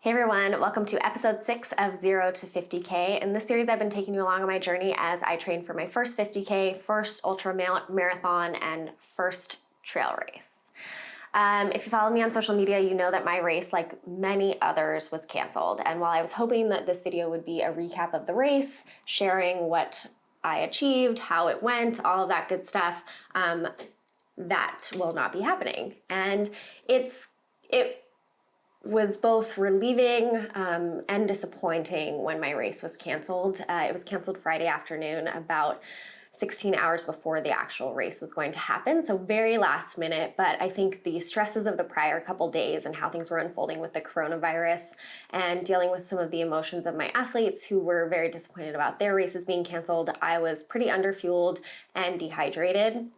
Hey everyone, welcome to episode 6 of 0 to 50K. In this series, I've been taking you along on my journey as I train for my first 50K, first ultra marathon, and first trail race. If you follow me on social media, you know that my race, like many others, was canceled. And while I was hoping that this video would be a recap of the race, sharing what I achieved, how it went, all of that good stuff, that will not be happening. And it was both relieving and disappointing when my race was canceled. It was canceled Friday afternoon, about 16 hours before the actual race was going to happen. So very last minute, but I think the stresses of the prior couple days and how things were unfolding with the coronavirus and dealing with some of the emotions of my athletes who were very disappointed about their races being canceled, I was pretty underfueled and dehydrated.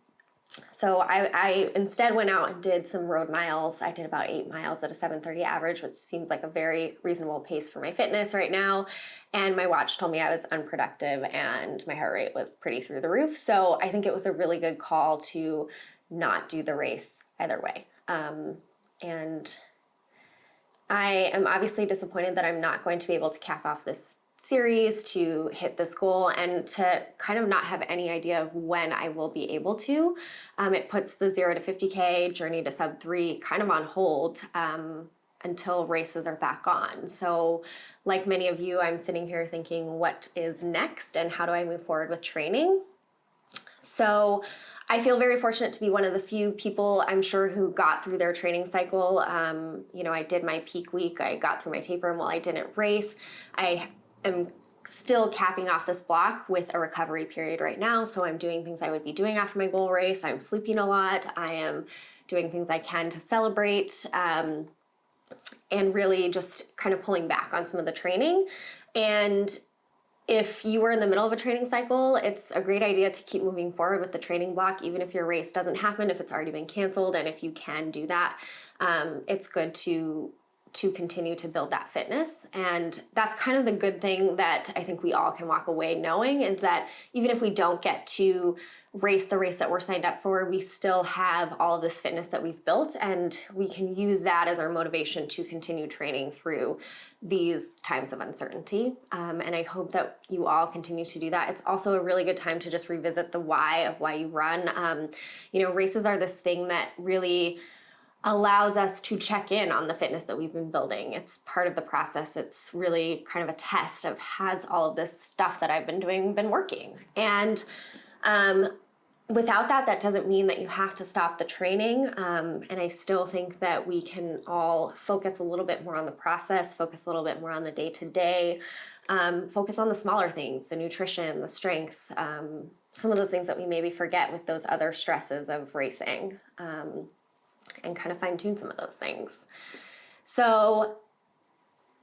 So I instead went out and did some road miles. I did about 8 miles at a 7:30 average, which seems like a very reasonable pace for my fitness right now. And my watch told me I was unproductive and my heart rate was pretty through the roof. So I think it was a really good call to not do the race either way. And I am obviously disappointed that I'm not going to be able to cap off this series to hit this goal and to kind of not have any idea of when I will be able to. It puts the 0 to 50K journey to sub 3 kind of on hold until races are back on. So like many of you, I'm sitting here thinking, what is next and how do I move forward with training? So I feel very fortunate to be one of the few people, I'm sure, who got through their training cycle. I did my peak week. I got through my taper, and while I didn't race, I am still capping off this block with a recovery period right now. So I'm doing things I would be doing after my goal race. I'm sleeping a lot. I am doing things I can to celebrate, and really just kind of pulling back on some of the training. And if you were in the middle of a training cycle, it's a great idea to keep moving forward with the training block, even if your race doesn't happen, if it's already been canceled. And if you can do that, it's good to continue to build that fitness. And that's kind of the good thing that I think we all can walk away knowing, is that even if we don't get to race the race that we're signed up for, we still have all of this fitness that we've built, and we can use that as our motivation to continue training through these times of uncertainty. And I hope that you all continue to do that. It's also a really good time to just revisit the why of why you run. Races are this thing that really allows us to check in on the fitness that we've been building. It's part of the process. It's really kind of a test of, has all of this stuff that I've been doing been working? And without that, that doesn't mean that you have to stop the training. And I still think that we can all focus a little bit more on the process, focus a little bit more on the day-to-day, focus on the smaller things, the nutrition, the strength, some of those things that we maybe forget with those other stresses of racing. And kind of fine-tune some of those things. So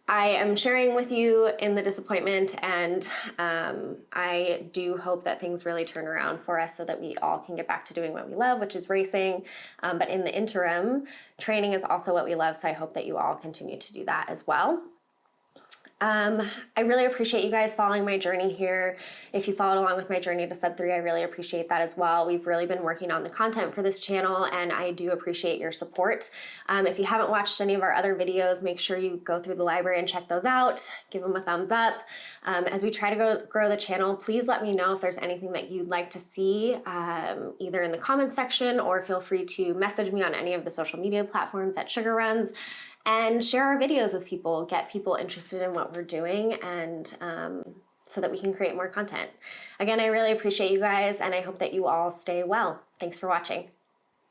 I am sharing with you in the disappointment, and I do hope that things really turn around for us so that we all can get back to doing what we love, which is racing. But in the interim, training is also what we love, so I hope that you all continue to do that as well. I really appreciate you guys following my journey here. If you followed along with my journey to sub 3, I really appreciate that as well. We've really been working on the content for this channel, and I do appreciate your support. If you haven't watched any of our other videos, make sure you go through the library and check those out. Give them a thumbs up. As we try to grow the channel, please let me know if there's anything that you'd like to see, either in the comments section, or feel free to message me on any of the social media platforms at Sugar Runs. And share our videos with people, get people interested in what we're doing, and so that we can create more content. Again, I really appreciate you guys, and I hope that you all stay well. Thanks for watching.